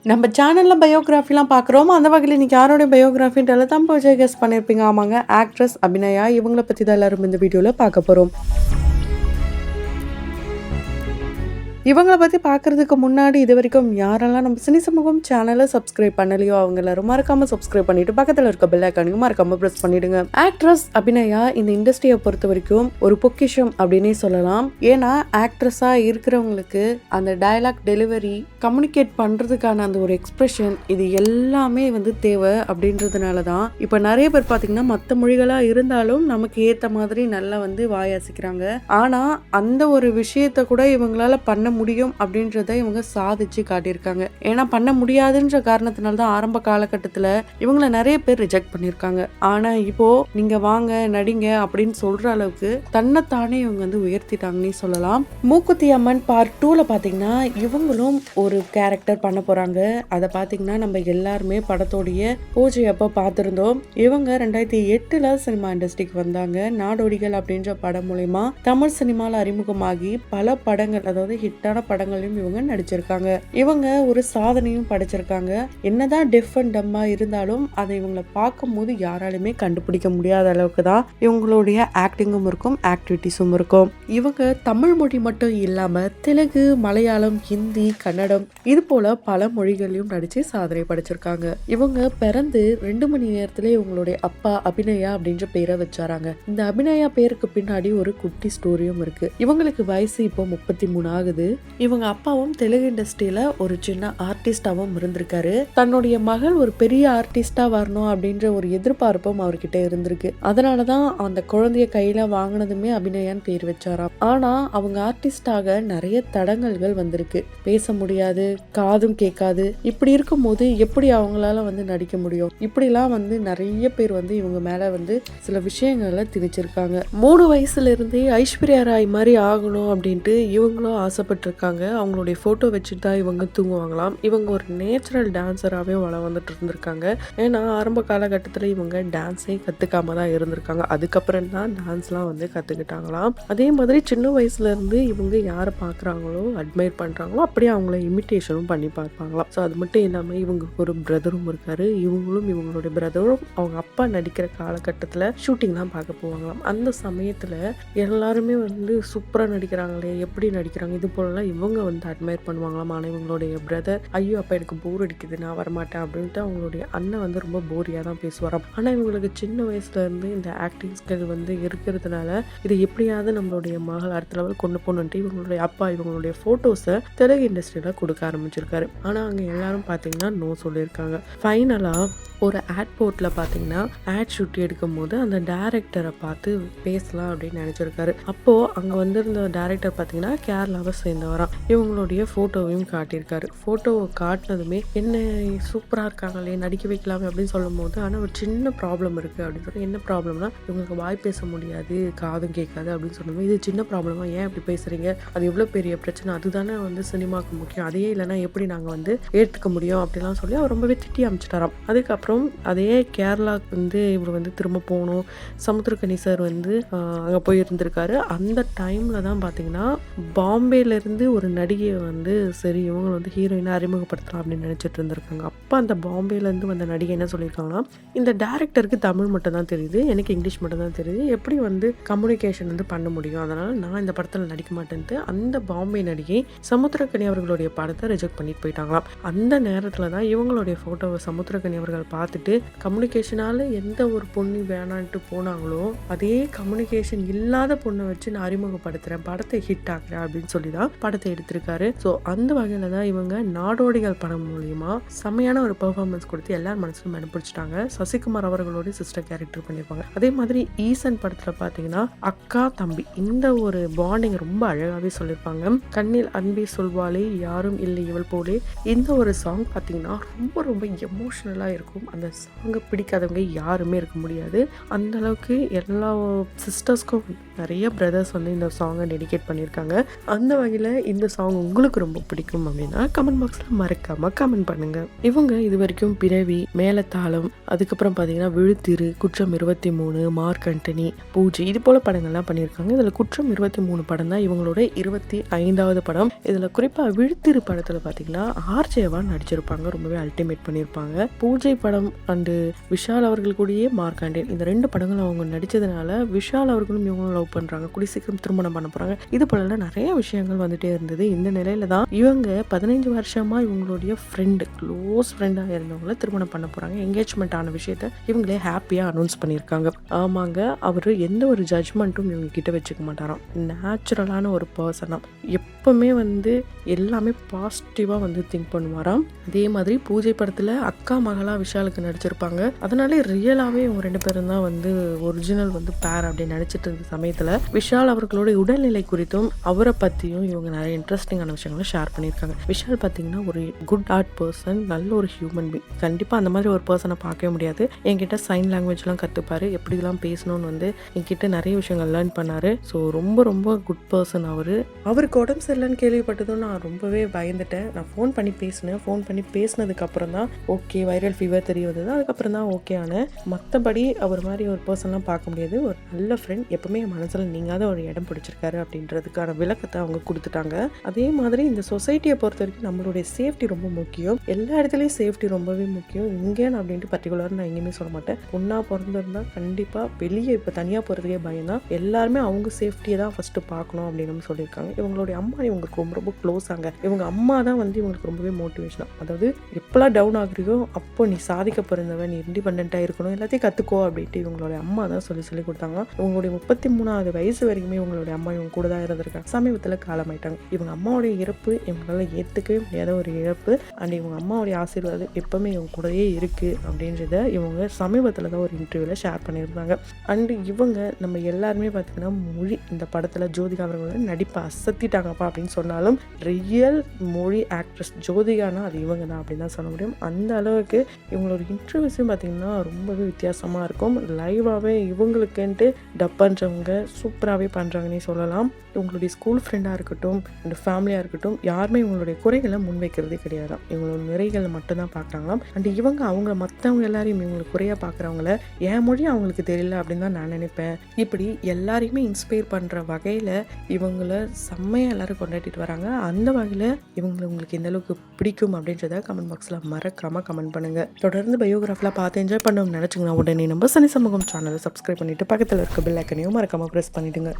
நம்ம சேனல்ல பயோகிராஃபிலாம் பார்க்குறோம். அந்த வகையில இன்னைக்கு யாரோட பயோகிராஃபின்றத தம்ப விஜய் கெஸ் பண்ணியிருப்பீங்க. ஆமாங்க. ஆக்ட்ரஸ் அபிநயா. இவங்கள பத்தி தான் எல்லாரும் இந்த வீடியோல பார்க்க போறோம். இவங்கள பத்தி பார்க்கறதுக்கு முன்னாடி இதுவரைக்கும் யாரெல்லாம் நம்ம சினி சமூகம் சேனலை சப்ஸ்கிரைப் பண்ணலையோ அவங்க எல்லாரும் மறக்காம சப்ஸ்கிரைப் பண்ணிட்டு பக்கத்துல இருக்க பெல் ஐகானையும் மறக்காம பிரஸ் பண்ணிடுங்க. ஆக்ட்ரஸ் அபிநயா இந்த இண்டஸ்ட்ரியை பொறுத்த வரைக்கும் ஒரு பொக்கிஷம் அப்படின்னே சொல்லலாம். ஏன்னா ஆக்ட்ரஸா இருக்கிறவங்களுக்கு அந்த டயலாக் டெலிவரி கம்யூனிகேட் பண்றதுக்கான அந்த ஒரு எக்ஸ்பிரஷன் இது எல்லாமே தேவை அப்படின்றதுனால தான் இப்போ நிறைய பேர் பார்த்தீங்கன்னா மற்ற மொழிகளா இருந்தாலும் நமக்கு ஏற்ற மாதிரி நல்லா வாயாசிக்கிறாங்க. ஆனா அந்த ஒரு விஷயத்த கூட இவங்களால பண்ண முடியும் அப்படின்றத இவங்க சாதிச்சு காட்டியிருக்காங்க. ஏன்னா பண்ண முடியாதுன்ற காரணத்தினால தான் ஆரம்ப காலகட்டத்தில் இவங்கள நிறைய பேர் ரிஜெக்ட் பண்ணியிருக்காங்க. ஆனா இப்போ நீங்க வாங்க நடிங்க அப்படின்னு சொல்ற அளவுக்கு தன்னைத்தானே இவங்க உயர்த்திட்டாங்கன்னு சொல்லலாம். மூக்குத்தி அம்மன் பார்ட் 2ல பாத்தீங்கன்னா இவங்களும் ஒரு கேரக்டர் பண்ண போறாங்க. அதை பாத்தீங்கன்னா நம்ம எல்லாருமே படத்தோடைய பூஜை அப்ப பார்த்திருந்தோம். இவங்க 2008ல சினிமா இண்டஸ்ட்ரிக்கு வந்தாங்க. நாடோடிகள் அப்படின்ற படம் மூலமா தமிழ் சினிமால அறிமுகமாகி பல படங்கள் அதாவது ஹிட்டான படங்களையும் இவங்க நடிச்சிருக்காங்க. இவங்க ஒரு சாதனையும் படைச்சிருக்காங்க. என்னதான் டெஃப் அண்ட் டம்மா இருந்தாலும் அதை இவங்களை பார்க்கும் போது யாராலுமே கண்டுபிடிக்க முடியாத அளவுக்கு தான் இவங்களுடைய ஆக்டிங்கும் இருக்கும், ஆக்டிவிட்டிஸும் இருக்கும். இவங்க தமிழ் மொழி மட்டும் இல்லாம தெலுங்கு, மலையாளம், ஹிந்தி, கன்னடம் இது போல பல மொழிகளையும் நடிச்சு சாதனை படைச்சிருக்காங்க. இவங்க பிறந்து 2 மணி நேரத்துல இவங்களுடைய அப்பா அபிநயா அப்படின்ற பேரை வச்சாராங்க. இந்த அபிநயா பேருக்கு பின்னாடி ஒரு குட்டி ஸ்டோரியும் இருக்கு. இவங்களுக்கு வயசு இப்போ 33 ஆகுது. இவங்க அப்பாவும் தெலுங்கு இண்டஸ்ட்ரியில ஒரு சின்ன ஆர்டிஸ்டாவும் இருந்திருக்காரு. தன்னுடைய மகள் ஒரு பெரிய ஆர்டிஸ்டா வரணும் அப்படின்ற ஒரு எதிர்பார்ப்பும் அவர்கிட்ட இருந்திருக்கு. அதனாலதான் அந்த குழந்தைய கையில வாங்கினதுமே அபிநயான்னு பேர் வச்சாராம். ஆனா அவங்க ஆர்டிஸ்டாக நிறைய தடங்கல்கள் வந்திருக்கு. பேச முடியாது, காதும் கேட்காது. இப்படி இருக்கும் போது எப்படி அவங்களால நடிக்க முடியும்? இப்படிலாம் நிறைய பேர் இவங்க மேல சில விஷயங்களை திணிச்சிருக்காங்க. 3 வயசுல இருந்தே ஐஸ்வர்யா ராய் மாதிரி ஆகணும் அப்படின்ட்டு இவங்களும் ஆசைப்பட்டிருக்காங்க. அவங்களுடைய போட்டோ வச்சுட்டு தான் இவங்க தூங்குவாங்களாம். இவங்க ஒரு நேச்சுரல் டான்சராகவே வந்துட்டு இருந்திருக்காங்க. ஏன்னா ஆரம்ப காலகட்டத்தில் இவங்க டான்ஸே கற்றுக்காம தான் இருந்திருக்காங்க. அதுக்கப்புறம் தான் டான்ஸ்லாம் கற்றுக்கிட்டாங்களாம். அதே மாதிரி சின்ன வயசுல இருந்து இவங்க யாரை பார்க்குறாங்களோ அட்மையர் பண்ணுறாங்களோ அப்படியே அவங்கள இமிட்டேஷனும் பண்ணி பார்ப்பாங்களாம். ஸோ அது மட்டும் இல்லாமல் இவங்களுக்கு ஒரு பிரதரும் இருக்காரு. இவங்களும் இவங்களுடைய பிரதரும் அவங்க அப்பா நடிக்கிற காலகட்டத்தில் ஷூட்டிங் தான் பார்க்க போவாங்களாம். அந்த சமயத்தில் எல்லாருமே சூப்பராக நடிக்கிறாங்களே, எப்படி நடிக்கிறாங்க, இது போலலாம் இவங்க அட்மையர் பண்ணுவாங்களாம். ஆனால் இவங்களுடைய பிரதர் ஐயோ அப்போ எனக்கு போர் அடிக்குது, நான் வரமாட்டேன் அப்படின்ட்டு அவங்களுடைய அண்ணன் ரொம்ப போரியாக தான் பேசுவாராம். ஆனால் இவங்களுக்கு சின்ன வயசுல இருந்து இந்த ஆக்டிங் ஸ்கில் இருக்கிறதுனால இது எப்படியாவது நம்மளுடைய மகள் அடுத்த லெவல் கொண்டு போகணுன்ட்டு இவங்களுடைய அப்பா இவங்களுடைய ஃபோட்டோஸை தெலுங்கு இண்டஸ்ட்ரியில் கொடுக்க ஆரம்பிச்சிருக்காரு. ஆனால் அங்கே எல்லாரும் பார்த்தீங்கன்னா நோ சொல்லியிருக்காங்க. ஃபைனலாக ஒரு ஏர்போர்ட்டில் பார்த்தீங்கன்னா ஆட் ஷூட் எடுக்கும் போது அந்த டேரக்டரை பார்த்து பேசலாம் அப்படின்னு நினச்சிருக்காரு. அப்போது அங்கே வந்திருந்த டேரக்டர் பார்த்தீங்கன்னா கேரளாவை சேர்ந்தவராம். இவங்களுடைய ஃபோட்டோவையும் காட்டியிருக்காரு. ஃபோட்டோவை காட்டினதுமே என்ன சூப்பராக இருக்காங்களே, நடிக்க வைக்கலாமே அப்படின்னு சொல்லும் போது ஆனால் ஒரு சின்ன ப்ராப்ளம் இருக்குது அப்படின்னு சொல்லி, என்ன ப்ராப்ளம்னா இவங்களுக்கு வாய் பேச முடியாது, காதும் கேட்காது அப்படின்னு சொல்லும்போது இது சின்ன ப்ராப்ளமா, ஏன் அப்படி பேசுகிறீங்க, அது எவ்வளோ பெரிய பிரச்சனை, அதுதானே சினிமாவுக்கு முக்கியம், அதையே இல்லைன்னா எப்படி நாங்கள் ஏற்றுக்க முடியும் அப்படிலாம் சொல்லி அவர் ரொம்பவே திட்டி அமைச்சிட்டாராம். அதுக்கப்புறம் அதே கேரளாவுக்கு இவர் திரும்ப போகணும். சமுத்திரக்கனி சார் அங்கே போய் இருந்திருக்காரு. அந்த டைமில் தான் பார்த்தீங்கன்னா பாம்பேலேருந்து ஒரு நடிகையை சரி இவங்க ஹீரோயினை அறிமுகப்படுத்தலாம் அப்படின்னு நினச்சிட்டு இருந்திருக்காங்க. அப்போ அந்த பாம்பேலேருந்து வந்த நடிகை என்ன சொல்லியிருக்காங்கன்னா, இந்த டேரக்டருக்கு தமிழ் மட்டும் தான் தெரியுது, எனக்கு இங்கிலீஷ் மட்டும் தான் தெரியுது, எப்படி கம்யூனிகேஷன் பண்ண முடியும், அதனால் நான் இந்த படத்தில் நடிக்க மாட்டேன்ட்டு அந்த பாம்பே நடிகை சமுத்திரக்கனி அவர்களுடைய படத்தை ரிஜெக்ட் பண்ணிட்டு போயிட்டாங்களாம். அந்த நேரத்தில் தான் இவங்களுடைய ஃபோட்டோவை சமுத்திரக்கனி அவர்கள் பார்த்துட்டு கம்யூனிகேஷனால் எந்த ஒரு பொண்ணு வேணான்ட்டு போனாங்களோ அதே கம்யூனிகேஷன் இல்லாத பொண்ணை வச்சு நான் அறிமுகப்படுத்துகிறேன், படத்தை ஹிட் ஆக்குறேன் அப்படின்னு சொல்லி தான் படத்தை எடுத்திருக்காரு. ஸோ அந்த வகையில் தான் இவங்க நாடோடிகள் படம் மூலியமா செம்மையான ஒரு பெர்ஃபார்மன்ஸ் கொடுத்து எல்லார் மனசுலும் அனுப்பிச்சிட்டாங்க. சசிகுமார் அவர்களோட சிஸ்டர் கேரக்டர் பண்ணியிருப்பாங்க. அதே மாதிரி ஈசன் படத்தில் பார்த்தீங்கன்னா அக்கா தம்பி இந்த ஒரு பாண்டிங் ரொம்ப அழகாகவே சொல்லியிருப்பாங்க. கண்ணில் அன்பே சொல்வாளே யாரும் இல்லை இவள் போலே இந்த ஒரு சாங் பார்த்தீங்கன்னா ரொம்ப ரொம்ப எமோஷ்னலாக இருக்கும். அந்த சாங்கை பிடிக்காதவங்க யாருமே இருக்க முடியாது. அந்த அளவுக்கு எல்லா சிஸ்டர்ஸ்க்கும் நிறைய பிரதர்ஸ் இந்த சாங்கை டெடிகேட் பண்ணியிருக்காங்க. அந்த வகையில் வகையில் இந்த சாங் உங்களுக்கு ரொம்ப பிடிக்கும் அப்படின்னா கமெண்ட் பாக்ஸில் மறக்காமல் கமெண்ட் பண்ணுங்கள். இவங்க இது வரைக்கும் பிறவி, மேலத்தாளம், அதுக்கப்புறம் பார்த்தீங்கன்னா விழுத்திரு, குற்றம் 23, மார்க் ஆண்டனி, பூஜை இது போல் படங்கள்லாம் பண்ணியிருக்காங்க. இதில் குற்றம் 23 படம் தான் இவங்களோட 25வது படம். இதில் குறிப்பாக விழுத்திரு படத்தில் பார்த்தீங்கன்னா ஆர்ஜேவா நடிச்சிருப்பாங்க. ரொம்பவே அல்டிமேட் பண்ணியிருப்பாங்க. பூஜை படம் அண்டு விஷால் அவர்கள் கூடயே மார்க் ஆண்டனி இந்த 2 படங்களும் அவங்க நடித்ததுனால விஷால் அவர்களும் இவங்களும் லவ் பண்ணுறாங்க. கூடிய சீக்கிரம் திருமணம் பண்ண போகிறாங்க. இது போலலாம் நிறைய விஷயங்கள் வந்துட்டே இருந்தது. இந்த நிலையில தான் இவங்க 15 வருஷமா இவங்களுடைய ஃப்ரெண்டு, க்ளோஸ் ஃப்ரெண்டாக இருந்தவங்கள திருமணம் பண்ண போகிறாங்க. என்கேஜ்மெண்ட் ஆன விஷயத்த இவங்களே ஹாப்பியாக அனௌன்ஸ் பண்ணியிருக்காங்க. ஆமாங்க, அவர் எந்த ஒரு ஜட்ஜ்மெண்ட்டும் இவங்க கிட்ட வச்சுக்க மாட்டாராம். நேச்சுரலான ஒரு பர்சனாக எப்பவுமே எல்லாமே பாசிட்டிவாக திங்க் பண்ணுவாராம். அதே மாதிரி பூஜை படத்தில் அக்கா மகளா விஷாலுக்கு நடிச்சிருப்பாங்க. அதனாலே ரியலாகவே இவங்க 2 பேரும் தான் ஒரிஜினல் பேர் அப்படின்னு நினச்சிட்டு இருந்த சமயத்தில் விஷால் அவர்களுடைய உடல்நிலை குறித்தும் அவரை பற்றியும் இவங்க நிறைய இன்ட்ரெஸ்டிங்கான விஷயங்களை ஷேர் பண்ணியிருக்காங்க. விஷால் பார்த்தீங்கன்னா ஒரு குட் ஆர்ட் பர்சன், நல்ல ஒரு ஹியூமன் பீங். கண்டிப்பாக அந்த மாதிரி ஒரு பர்சனை பார்க்கவே முடியாது. என்கிட்ட சைன் லாங்குவேஜ்லாம் கற்றுப்பார், எப்படிலாம் பேசணும்னு என்கிட்ட நிறைய விஷயங்கள் லேர்ன் பண்ணார். ஸோ ரொம்ப ரொம்ப குட் பர்சன் அவர். அவருக்கு உடம்பு சரியில்லைன்னு கேள்விப்பட்டதும் நான் ரொம்பவே பயந்துட்டேன். நான் ஃபோன் பண்ணி பேசினேன். ஃபோன் பண்ணி பேசினதுக்கப்புறம் தான் ஓகே வைரல் ஃபீவர் தெரிய வந்தது. அதுக்கப்புறம் தான் ஓகே ஆனேன். மற்றபடி அவர் மாதிரி ஒரு பர்சன்லாம் பார்க்க முடியாது. ஒரு நல்ல ஃப்ரெண்ட், எப்பவுமே என் மனசில் நீங்காத ஒரு இடம் பிடிச்சிருக்காரு அப்படின்றதுக்கான விளக்கத்தை அவங்க கொடுத்துட்டாங்க. அதே மாதிரி இந்த சொசைட்டியை பொறுத்த வரைக்கும் நம்மளுடைய சேஃப்டி ரொம்ப முக்கியம். எல்லா இடத்துலையும் சேஃப்டி ரொம்பவே முக்கியம். இங்கேன்னு அப்படின்ட்டு பர்டிகுலர் நான் எங்கேயுமே சொல்ல மாட்டேன். ஒன்றா பிறந்திருந்தா கண்டிப்பாக வெளியே இப்போ தனியாக போகிறதுக்கே பயம் தான். எல்லாருமே அவங்க சேஃப்டியை தான் ஃபஸ்ட்டு பார்க்கணும் அப்படின்னு சொல்லியிருக்காங்க. இவங்களுடைய அம்மா இவங்களுக்கு ரொம்ப ரொம்ப க்ளோஸ் ஆங்க. இவங்க அம்மா தான் இவங்களுக்கு ரொம்பவே மோட்டிவேஷனாக, அதாவது எப்பெல்லாம் டவுன் ஆகுறியோ அப்போ நீ சாதிக்க பிறந்தவன், நீ இண்டிபெண்ட்டாக இருக்கணும், எல்லாத்தையும் கற்றுக்கோ அப்படின்ட்டு இவங்களுடைய அம்மா தான் சொல்லி கொடுத்தாங்க. இவங்களுடைய 33வது வயசு வரைக்குமே இவங்களுடைய அம்மா இவங்க கூட தான் இருந்திருக்காங்க. சமீபத்தில் காலமாயிட்டாங்க. இவங்க அம்மாவுடைய இறப்பு இவங்களால ஏற்றுக்கவே முடியாத ஒரு இழப்பு. அண்ட் இவங்க அம்மாவுடைய ஆசீர்வாதம் எப்பவுமே இவங்க கூடயே இருக்குது அப்படின்றத இவங்க சமீபத்தில் தான் ஒரு இன்டர்வியூவில் ஷேர் பண்ணியிருந்தாங்க. அண்டு இவங்க நம்ம எல்லாருமே பார்த்திங்கன்னா மொழி இந்த படத்தில் ஜோதிகா அவர்களோட நடிப்பை அசத்திட்டாங்கப்பா அப்படின்னு சொன்னாலும் ரியல் மொழி ஆக்ட்ரஸ் ஜோதிகானா அது இவங்க தான் அப்படின்னு தான் சொல்ல முடியும். அந்த அளவுக்கு இவங்களோட இன்டர்வியூஸும் பார்த்திங்கன்னா ரொம்பவே வித்தியாசமாக இருக்கும். லைவாகவே இவங்களுக்குன்ட்டு டப் பண்ணுறவங்க சூப்பராகவே பண்ணுறாங்கன்னே சொல்லலாம். இவங்களுடைய ஸ்கூல் ஃப்ரெண்டாக இருக்கட்டும், இந்த ஃபேமிலியாக இருக்கட்டும், யாருமே இவங்களுடைய குறைகளை முன்வைக்கிறதே கிடையாது. இவங்களோட நிறைகளை மட்டும்தான் பார்க்குறாங்களாம். அண்ட் இவங்க அவங்க மற்றவங்க எல்லாரையும் இவங்களுக்கு குறையாக பார்க்குறவங்கள என் மொழி அவங்களுக்கு தெரியல அப்படின்னு தான் நான் நினைப்பேன். இப்படி எல்லாரையுமே இன்ஸ்பயர் பண்ணுற வகையில் இவங்கள செம்மையாக எல்லாரும் கொண்டாடிட்டு வராங்க. அந்த வகையில் இவங்களை உங்களுக்கு எந்த அளவுக்கு பிடிக்கும் அப்படின்றத கமெண்ட் பாக்ஸில் மறக்காமல் கமெண்ட் பண்ணுங்கள். தொடர்ந்து பயோகிராஃபில் பார்த்து என்ஜாய் பண்ணணும்னு நினச்சிங்கன்னா உடனே நம்ம சனி சமூகம் சேனலை சப்ஸ்கிரைப் பண்ணிவிட்டு பக்கத்தில் இருக்க பெல் ஐக்கனையும் மறக்காமல் ப்ரெஸ் பண்ணிவிடுங்க.